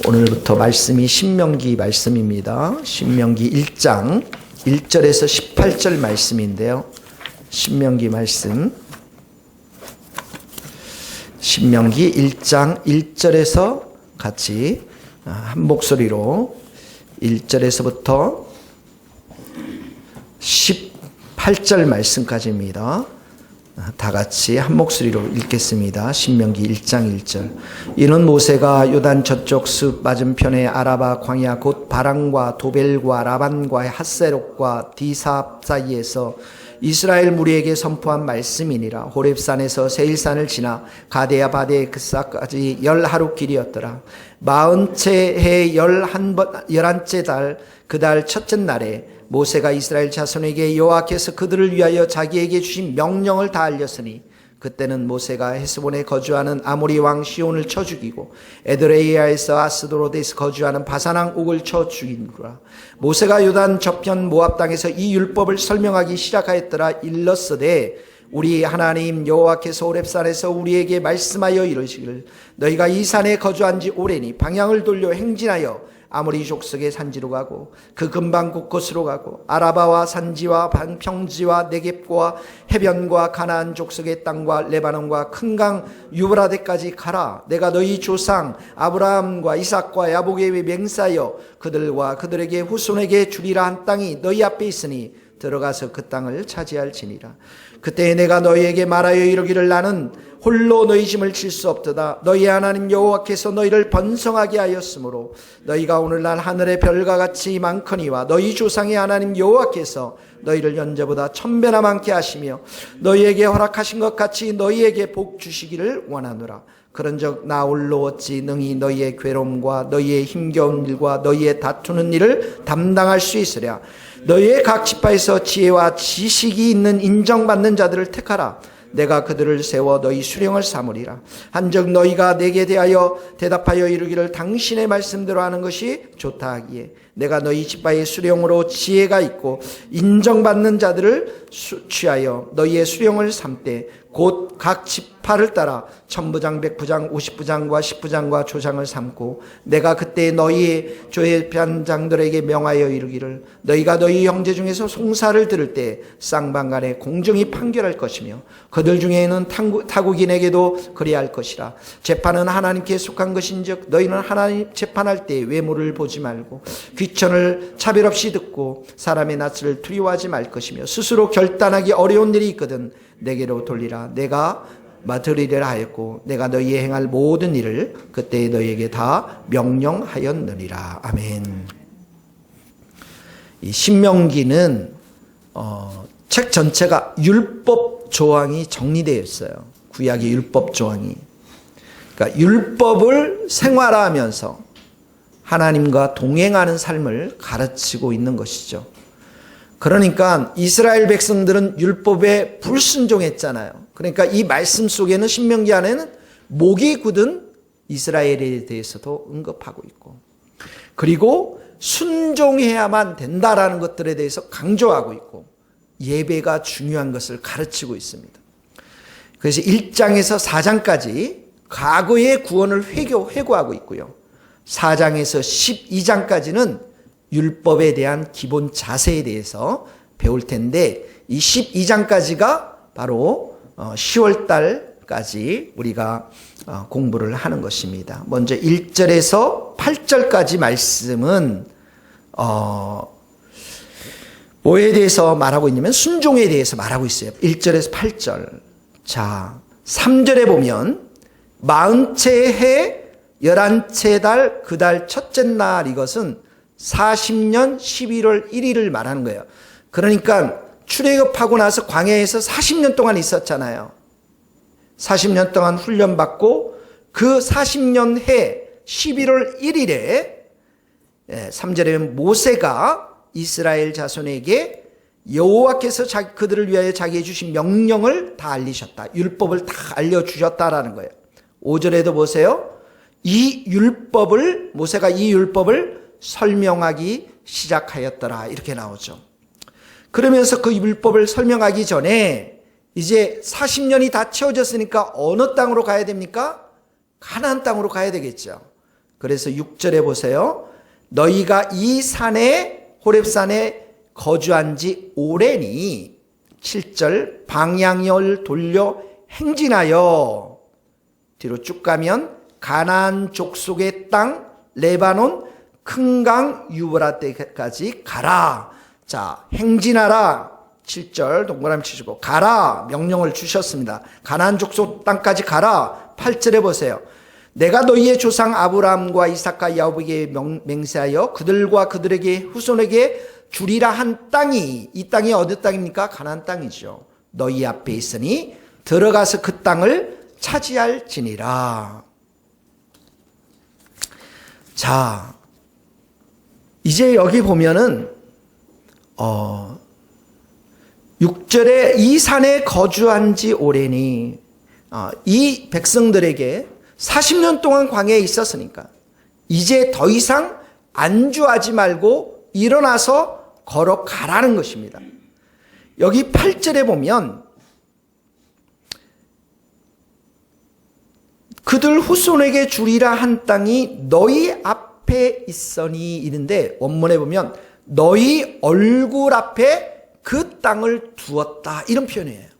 오늘부터 말씀이 신명기 말씀입니다. 신명기 1장 1절에서 18절 말씀인데요. 신명기 말씀, 신명기 1장 1절에서 같이 한 목소리로 1절에서부터 18절 말씀까지입니다. 다 같이 한 목소리로 읽겠습니다. 신명기 1장 1절. 이는 모세가 요단 저쪽 숲 맞은편의 아라바 광야 곧 바람과 도벨과 라반과 핫세롯과 디삽 사이에서 이스라엘 무리에게 선포한 말씀이니라. 호렙산에서 세일산을 지나 가데야 바데 그사까지 10하루 길이었더라. 40채 해 11째 달 그 달 첫째 날에 모세가 이스라엘 자손에게 여호와께서 그들을 위하여 자기에게 주신 명령을 다 알렸으니 그때는 모세가 헤스본에 거주하는 아모리 왕 시온을 쳐 죽이고 에드레이아에서 아스도로드에서 거주하는 바산왕 옥을 쳐 죽이니라. 모세가 요단 저편 모압 땅에서 이 율법을 설명하기 시작하였더라. 일렀으되 우리 하나님 여호와께서 호렙산에서 우리에게 말씀하여 이르시기를 너희가 이 산에 거주한 지 오래니 방향을 돌려 행진하여 아모리 족속의 산지로 가고 그 근방 곳곳으로 가고 아라바와 산지와 평지와 네겝과 해변과 가나안 족속의 땅과 레바논과 큰 강 유브라데까지 가라. 내가 너희 조상 아브라함과 이삭과 야곱에게 맹세하여 그들과 그들에게 후손에게 주리라 한 땅이 너희 앞에 있으니 들어가서 그 땅을 차지할지니라. 그때 내가 너희에게 말하여 이르기를 나는 홀로 너희 짐을 질 수 없도다. 너희 하나님 여호와께서 너희를 번성하게 하였으므로 너희가 오늘날 하늘의 별과 같이 많거니와 너희 조상의 하나님 여호와께서 너희를 현재보다 1000배나 많게 하시며 너희에게 허락하신 것 같이 너희에게 복 주시기를 원하노라. 그런즉 나 홀로 어찌 능히 너희의 괴로움과 너희의 힘겨운 일과 너희의 다투는 일을 담당할 수 있으랴. 너희의 각 지파에서 지혜와 지식이 있는 인정받는 자들을 택하라. 내가 그들을 세워 너희 수령을 삼으리라. 한즉 너희가 내게 대하여 대답하여 이르기를 당신의 말씀대로 하는 것이 좋다 하기에 내가 너희 지파의 수령으로 지혜가 있고 인정받는 자들을 취하여 너희의 수령을 삼되 곧 각 지파를 따라 1000부장, 100부장, 50부장과 10부장과 조장을 삼고 내가 그때 너희의 조회반장들에게 명하여 이르기를 너희가 너희 형제 중에서 송사를 들을 때 쌍방간에 공정히 판결할 것이며 그들 중에는 타국인에게도 그리할 것이라. 재판은 하나님께 속한 것인즉 너희는 하나님 재판할 때 외모를 보지 말고 귀천을 차별 없이 듣고 사람의 낯을 두려워하지 말 것이며 스스로 결단하기 어려운 일이 있거든 내게로 돌리라. 내가 맡으리라 하였고 내가 너희의 행할 모든 일을 그때 너희에게 다 명령하였느니라. 아멘. 이 신명기는 책 전체가 율법 조항이 정리되어 있어요. 구약의 율법 조항이. 그러니까 율법을 생활화하면서 하나님과 동행하는 삶을 가르치고 있는 것이죠. 그러니까 이스라엘 백성들은 율법에 불순종했잖아요. 그러니까 이 말씀 속에는 신명기 안에는 목이 굳은 이스라엘에 대해서도 언급하고 있고 그리고 순종해야만 된다라는 것들에 대해서 강조하고 있고 예배가 중요한 것을 가르치고 있습니다. 그래서 1장에서 4장까지 과거의 구원을 회고하고 있고요. 4장에서 12장까지는 율법에 대한 기본 자세에 대해서 배울 텐데 이 12장까지가 바로 10월 달까지 우리가 공부를 하는 것입니다. 먼저 1절에서 8절까지 말씀은 뭐에 대해서 말하고 있냐면 순종에 대해서 말하고 있어요. 1절에서 8절. 자, 3절에 보면 40채 해 11채 달 그 달 첫째 날 이것은 40년 11월 1일을 말하는 거예요. 그러니까 출애굽하고 나서 광야에서 40년 동안 있었잖아요. 40년 동안 훈련받고 그 40년 해 11월 1일에 3절에 모세가 이스라엘 자손에게 여호와께서 그들을 위하여 자기의 주신 명령을 다 알리셨다. 율법을 다 알려주셨다라는 거예요. 5절에도 보세요. 모세가 이 율법을 설명하기 시작하였더라 이렇게 나오죠. 그러면서 그 율법을 설명하기 전에 이제 40년이 다 채워졌으니까 어느 땅으로 가야 됩니까? 가나안 땅으로 가야 되겠죠. 그래서 6절에 보세요. 너희가 이 산에 호렙산에 거주한 지 오래니 7절 방향을 돌려 행진하여 뒤로 쭉 가면 가나안 족속의 땅 레바논 큰 강 유브라데까지 가라. 자, 행진하라. 7절 동그라미 치시고 가라 명령을 주셨습니다. 가나안 족속 땅까지 가라. 8절에 보세요. 내가 너희의 조상 아브라함과 이삭과 야곱에게 맹세하여 그들과 그들에게 후손에게 주리라 한 땅이, 이 땅이 어디 땅입니까? 가나안 땅이죠. 너희 앞에 있으니 들어가서 그 땅을 차지할지니라. 자, 이제 여기 보면은 6절에 이 산에 거주한 지 오래니, 이 백성들에게 40년 동안 광야에 있었으니까 이제 더 이상 안주하지 말고 일어나서 걸어가라는 것입니다. 여기 8절에 보면 그들 후손에게 주리라 한 땅이 너희 앞에 있으니 이는데 원문에 보면 너희 얼굴 앞에 그 땅을 두었다 이런 표현이에요.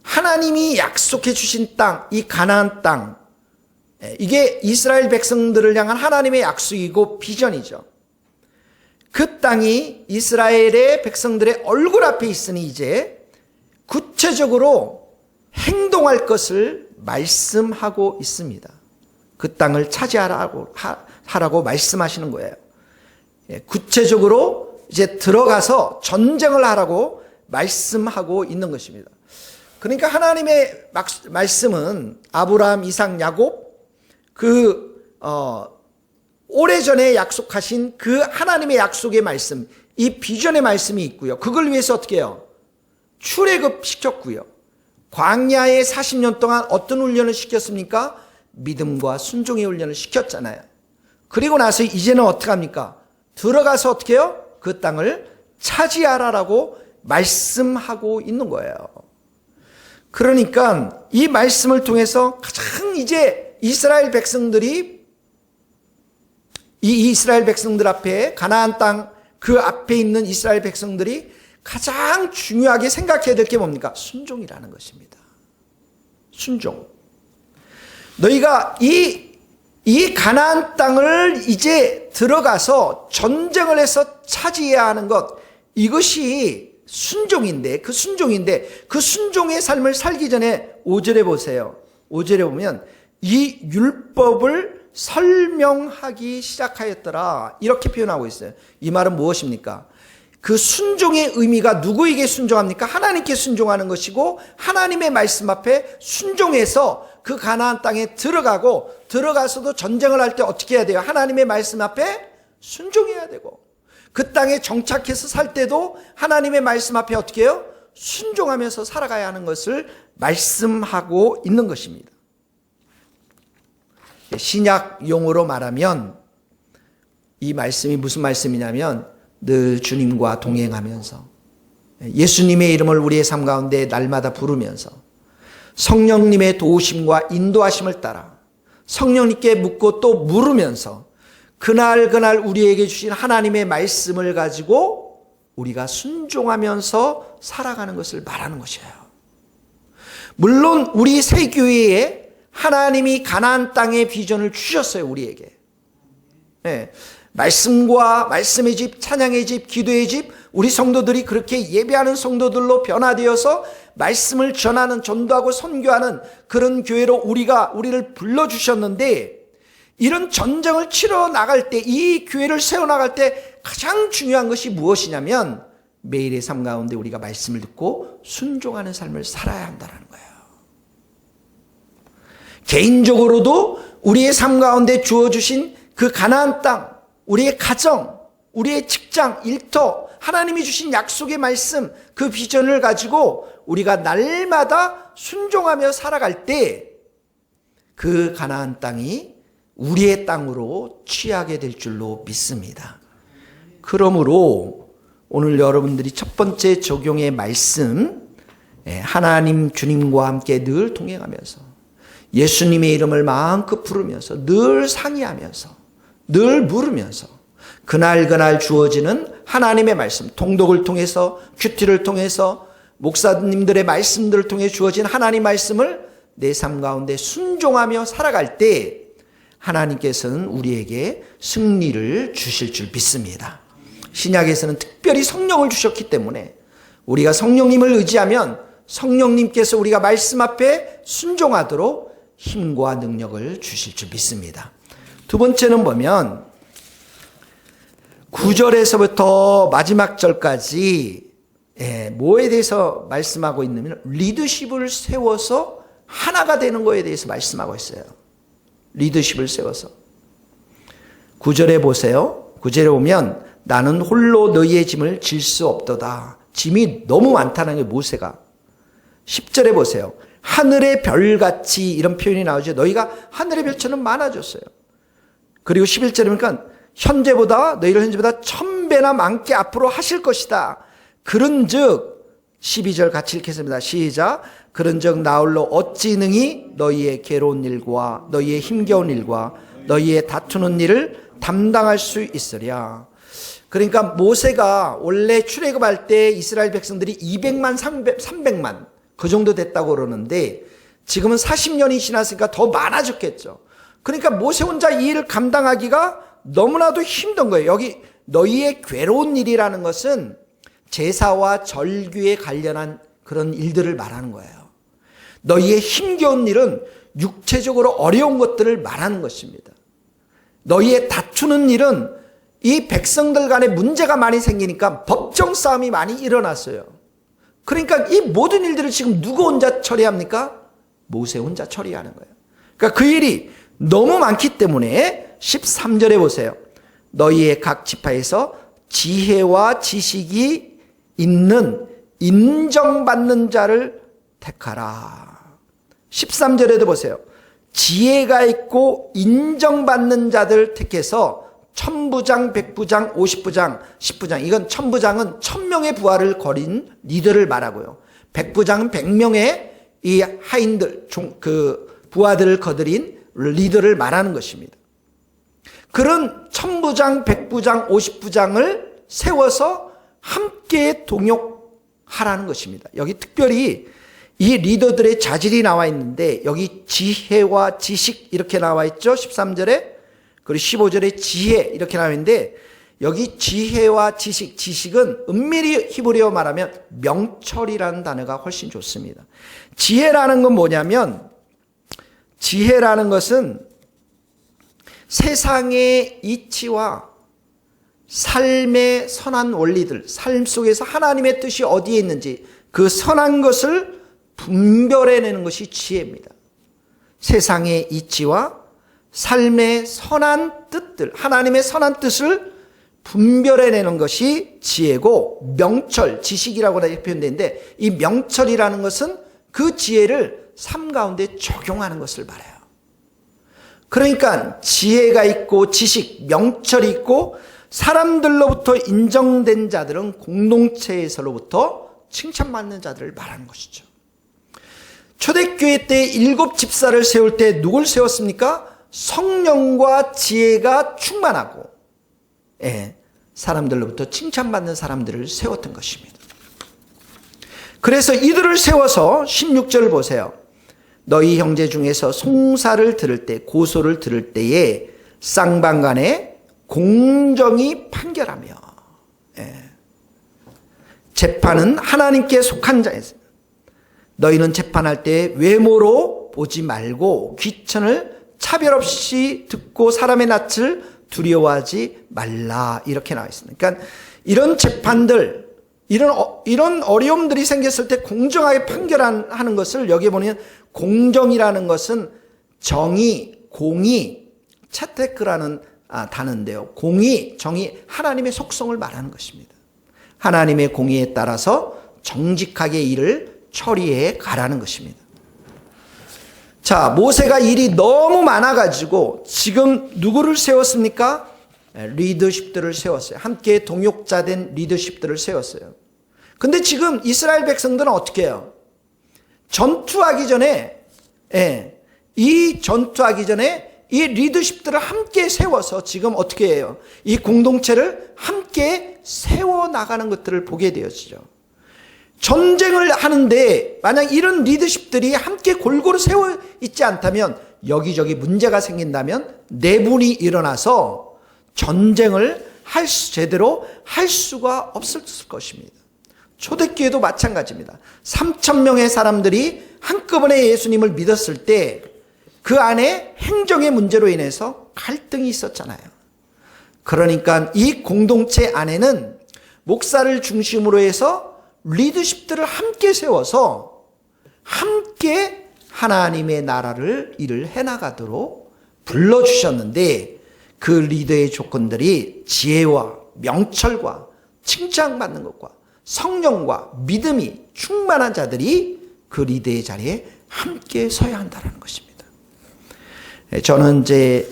하나님이 약속해 주신 땅, 이 가나안 땅, 이게 이스라엘 백성들을 향한 하나님의 약속이고 비전이죠. 그 땅이 이스라엘의 백성들의 얼굴 앞에 있으니 이제 구체적으로 행동할 것을 말씀하고 있습니다. 그 땅을 차지하라고 말씀하시는 거예요. 구체적으로 이제 들어가서 전쟁을 하라고 말씀하고 있는 것입니다. 그러니까 하나님의 말씀은 아브라함, 이삭, 야곱 오래전에 약속하신 그 하나님의 약속의 말씀, 이 비전의 말씀이 있고요. 그걸 위해서 어떻게 해요? 출애굽 시켰고요. 광야에 40년 동안 어떤 훈련을 시켰습니까? 믿음과 순종의 훈련을 시켰잖아요. 그리고 나서 이제는 어떻게 합니까? 들어가서 어떻게 해요? 그 땅을 차지하라라고 말씀하고 있는 거예요. 그러니까 이 말씀을 통해서 가장 이제 이스라엘 백성들이 이 이스라엘 백성들 앞에 가나안 땅 그 앞에 있는 이스라엘 백성들이 가장 중요하게 생각해야 될 게 뭡니까? 순종이라는 것입니다. 순종. 너희가 이 가나안 땅을 이제 들어가서 전쟁을 해서 차지해야 하는 것, 이것이 순종인데 그 순종의 삶을 살기 전에 5절에 보세요. 5절에 보면 이 율법을 설명하기 시작하였더라 이렇게 표현하고 있어요. 이 말은 무엇입니까? 그 순종의 의미가 누구에게 순종합니까? 하나님께 순종하는 것이고 하나님의 말씀 앞에 순종해서 그 가나안 땅에 들어가서도 전쟁을 할 때 어떻게 해야 돼요? 하나님의 말씀 앞에 순종해야 되고 그 땅에 정착해서 살 때도 하나님의 말씀 앞에 어떻게 해요? 순종하면서 살아가야 하는 것을 말씀하고 있는 것입니다. 신약 용어로 말하면 이 말씀이 무슨 말씀이냐면 늘 주님과 동행하면서 예수님의 이름을 우리의 삶 가운데 날마다 부르면서 성령님의 도우심과 인도하심을 따라 성령님께 묻고 또 물으면서 그날 우리에게 주신 하나님의 말씀을 가지고 우리가 순종하면서 살아가는 것을 말하는 것이에요. 물론 우리 새교회에 하나님이 가나안 땅의 비전을 주셨어요. 우리에게. 네. 말씀과 말씀의 집, 찬양의 집, 기도의 집, 우리 성도들이 그렇게 예배하는 성도들로 변화되어서 말씀을 전하는, 전도하고 선교하는 그런 교회로 우리를 불러주셨는데 이런 전쟁을 치러 나갈 때, 이 교회를 세워나갈 때 가장 중요한 것이 무엇이냐면 매일의 삶 가운데 우리가 말씀을 듣고 순종하는 삶을 살아야 한다는 거예요. 개인적으로도 우리의 삶 가운데 주어주신 그 가나안 땅, 우리의 가정, 우리의 직장, 일터, 하나님이 주신 약속의 말씀, 그 비전을 가지고 우리가 날마다 순종하며 살아갈 때 그 가나안 땅이 우리의 땅으로 취하게 될 줄로 믿습니다. 그러므로 오늘 여러분들이 첫 번째 적용의 말씀, 하나님 주님과 함께 늘 동행하면서 예수님의 이름을 마음껏 부르면서 늘 상의하면서 늘 물으면서 그날 주어지는 하나님의 말씀, 통독을 통해서 큐티를 통해서 목사님들의 말씀들을 통해 주어진 하나님 말씀을 내 삶 가운데 순종하며 살아갈 때 하나님께서는 우리에게 승리를 주실 줄 믿습니다. 신약에서는 특별히 성령을 주셨기 때문에 우리가 성령님을 의지하면 성령님께서 우리가 말씀 앞에 순종하도록 힘과 능력을 주실 줄 믿습니다. 두 번째는 보면 9절에서부터 마지막 절까지 뭐에 대해서 말씀하고 있냐면 리더십을 세워서 하나가 되는 것에 대해서 말씀하고 있어요. 리더십을 세워서. 9절에 보세요. 9절에 보면 나는 홀로 너희의 짐을 질 수 없도다. 짐이 너무 많다는 게 모세가. 10절에 보세요. 하늘의 별같이 이런 표현이 나오죠. 너희가 하늘의 별처럼 많아졌어요. 그리고 11절에 보니까 너희를 현재보다 1000배나 많게 앞으로 하실 것이다. 그런즉 12절 같이 읽겠습니다. 시작. 그런즉 나홀로 어찌 능히 너희의 괴로운 일과 너희의 힘겨운 일과 너희의 다투는 일을 담당할 수 있으랴. 그러니까 모세가 원래 출애굽할 때 이스라엘 백성들이 200만, 300만 그 정도 됐다고 그러는데 지금은 40년이 지났으니까 더 많아졌겠죠. 그러니까 모세 혼자 이 일을 감당하기가 너무나도 힘든 거예요. 여기 너희의 괴로운 일이라는 것은 제사와 절규에 관련한 그런 일들을 말하는 거예요. 너희의 힘겨운 일은 육체적으로 어려운 것들을 말하는 것입니다. 너희의 다투는 일은 이 백성들 간에 문제가 많이 생기니까 법정 싸움이 많이 일어났어요. 그러니까 이 모든 일들을 지금 누구 혼자 처리합니까? 모세 혼자 처리하는 거예요. 그러니까 그 일이 너무 많기 때문에 13절에 보세요. 너희의 각 지파에서 지혜와 지식이 있는 인정받는 자를 택하라. 13절에도 보세요. 지혜가 있고 인정받는 자들 택해서 1000부장, 100부장, 50부장, 10부장. 이건 1000부장은 1000명의 부하를 거린 리더를 말하고요. 100부장은 100명의 이 하인들, 부하들을 거느린 리더를 말하는 것입니다. 그런 1000부장, 100부장, 50부장을 세워서 함께 동역하라는 것입니다. 여기 특별히 이 리더들의 자질이 나와 있는데 여기 지혜와 지식 이렇게 나와 있죠. 13절에. 그리고 15절에 지혜 이렇게 나와 있는데 여기 지혜와 지식은 은밀히 히브리어 말하면 명철이라는 단어가 훨씬 좋습니다. 지혜라는 건 뭐냐면 지혜라는 것은 세상의 이치와 삶의 선한 원리들, 삶 속에서 하나님의 뜻이 어디에 있는지 그 선한 것을 분별해내는 것이 지혜입니다. 세상의 이치와 삶의 선한 뜻들, 하나님의 선한 뜻을 분별해내는 것이 지혜고 명철, 지식이라고 표현되는데 이 명철이라는 것은 그 지혜를 삶 가운데 적용하는 것을 말해요. 그러니까 지혜가 있고 지식, 명철이 있고 사람들로부터 인정된 자들은 공동체에서로부터 칭찬받는 자들을 말하는 것이죠. 초대교회 때 7 집사를 세울 때 누굴 세웠습니까? 성령과 지혜가 충만하고 사람들로부터 칭찬받는 사람들을 세웠던 것입니다. 그래서 이들을 세워서 16절 보세요. 너희 형제 중에서 송사를 들을 때, 고소를 들을 때에 쌍방간에 공정히 판결하며 재판은 하나님께 속한 자에서 너희는 재판할 때 외모로 보지 말고 귀천을 차별 없이 듣고 사람의 낯을 두려워하지 말라 이렇게 나와 있습니다. 그러니까 이런 재판들 이런 어려움들이 생겼을 때 공정하게 판결하는 것을 여기 보면 공정이라는 것은 정의, 공의, 채테크라는 단어인데요. 공의, 정의, 하나님의 속성을 말하는 것입니다. 하나님의 공의에 따라서 정직하게 일을 처리해 가라는 것입니다. 자, 모세가 일이 너무 많아가지고 지금 누구를 세웠습니까? 리더십들을 세웠어요. 함께 동역자된 리더십들을 세웠어요. 근데 지금 이스라엘 백성들은 어떻게 해요? 전투하기 전에 이 전투하기 전에 이 리더십들을 함께 세워서 지금 어떻게 해요? 이 공동체를 함께 세워나가는 것들을 보게 되어지죠. 전쟁을 하는데 만약 이런 리더십들이 함께 골고루 세워 있지 않다면 여기저기 문제가 생긴다면 내분이 일어나서 전쟁을 제대로 할 수가 없을 것입니다. 초대교회도 마찬가지입니다. 3,000명의 사람들이 한꺼번에 예수님을 믿었을 때 그 안에 행정의 문제로 인해서 갈등이 있었잖아요. 그러니까 이 공동체 안에는 목사를 중심으로 해서 리더십들을 함께 세워서 함께 하나님의 나라를 일을 해나가도록 불러주셨는데 그 리더의 조건들이 지혜와 명철과 칭찬받는 것과 성령과 믿음이 충만한 자들이 그 리더의 자리에 함께 서야 한다는 것입니다. 저는 이제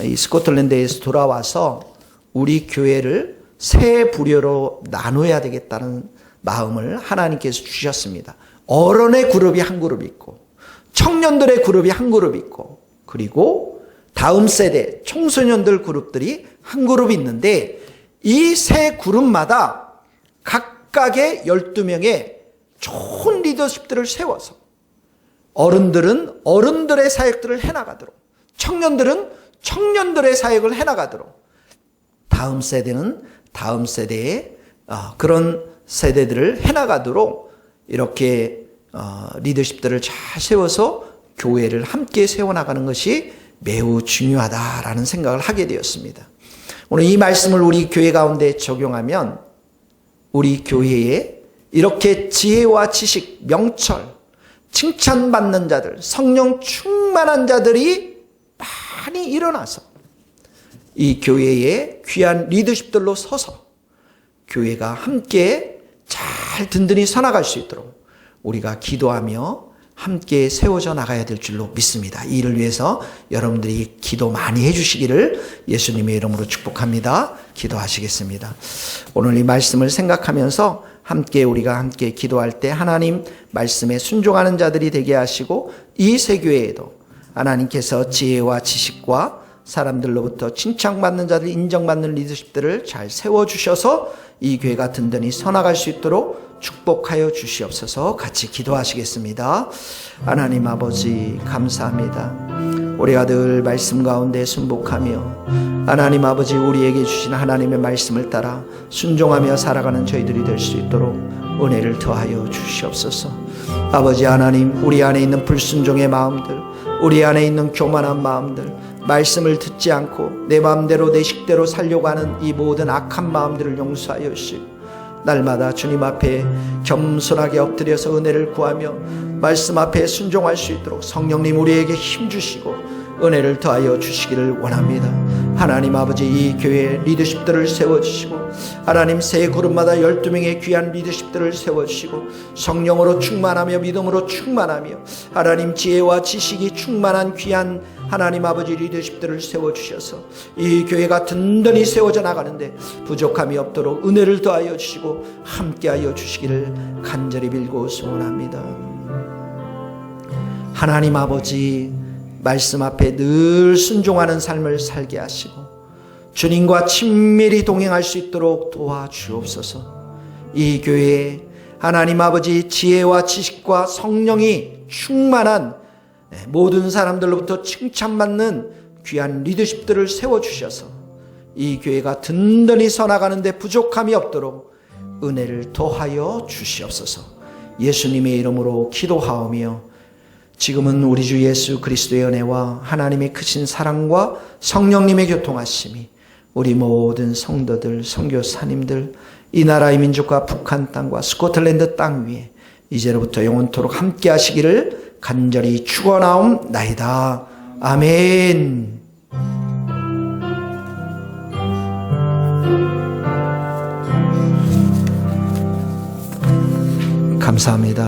이 스코틀랜드에서 돌아와서 우리 교회를 세 부류로 나눠야 되겠다는 마음을 하나님께서 주셨습니다. 어른의 그룹이 한 그룹 있고 청년들의 그룹이 한 그룹 있고 그리고 다음 세대 청소년들 그룹들이 한 그룹이 있는데 이 세 그룹마다 각각의 12명의 좋은 리더십들을 세워서 어른들은 어른들의 사역들을 해나가도록 청년들은 청년들의 사역을 해나가도록 다음 세대는 다음 세대의 그런 세대들을 해나가도록 이렇게 리더십들을 잘 세워서 교회를 함께 세워나가는 것이 매우 중요하다라는 생각을 하게 되었습니다. 오늘 이 말씀을 우리 교회 가운데 적용하면 우리 교회에 이렇게 지혜와 지식, 명철, 칭찬받는 자들, 성령 충만한 자들이 많이 일어나서 이 교회의 귀한 리더십들로 서서 교회가 함께 잘 든든히 서나갈 수 있도록 우리가 기도하며 함께 세워져 나가야 될 줄로 믿습니다. 이 일을 위해서 여러분들이 기도 많이 해주시기를 예수님의 이름으로 축복합니다. 기도하시겠습니다. 오늘 이 말씀을 생각하면서 우리가 함께 기도할 때 하나님 말씀에 순종하는 자들이 되게 하시고 이 세교회에도 하나님께서 지혜와 지식과 사람들로부터 칭찬받는 자들, 인정받는 리더십들을 잘 세워주셔서 이 교회가 든든히 서나갈 수 있도록 축복하여 주시옵소서. 같이 기도하시겠습니다. 하나님 아버지 감사합니다. 우리가 늘 말씀 가운데 순복하며 하나님 아버지 우리에게 주신 하나님의 말씀을 따라 순종하며 살아가는 저희들이 될 수 있도록 은혜를 더하여 주시옵소서. 아버지 하나님, 우리 안에 있는 불순종의 마음들, 우리 안에 있는 교만한 마음들, 말씀을 듣지 않고 내 마음대로 내 식대로 살려고 하는 이 모든 악한 마음들을 용서하여 주시고 날마다 주님 앞에 겸손하게 엎드려서 은혜를 구하며 말씀 앞에 순종할 수 있도록 성령님 우리에게 힘주시고 은혜를 더하여 주시기를 원합니다. 하나님 아버지 이 교회 리더십들을 세워주시고 하나님 세 그룹마다 12명의 귀한 리더십들을 세워주시고 성령으로 충만하며 믿음으로 충만하며 하나님 지혜와 지식이 충만한 귀한 하나님 아버지 리더십들을 세워주셔서 이 교회가 든든히 세워져 나가는데 부족함이 없도록 은혜를 더하여 주시고 함께하여 주시기를 간절히 빌고 소원합니다. 하나님 아버지 말씀 앞에 늘 순종하는 삶을 살게 하시고 주님과 친밀히 동행할 수 있도록 도와주옵소서. 이 교회에 하나님 아버지 지혜와 지식과 성령이 충만한 모든 사람들로부터 칭찬받는 귀한 리더십들을 세워주셔서 이 교회가 든든히 서나가는데 부족함이 없도록 은혜를 더하여 주시옵소서. 예수님의 이름으로 기도하오며 지금은 우리 주 예수 그리스도의 은혜와 하나님의 크신 사랑과 성령님의 교통하심이 우리 모든 성도들, 선교사님들, 이 나라의 민족과 북한 땅과 스코틀랜드 땅 위에 이제로부터 영원토록 함께 하시기를 간절히 축원하옵나이다. 아멘. 감사합니다.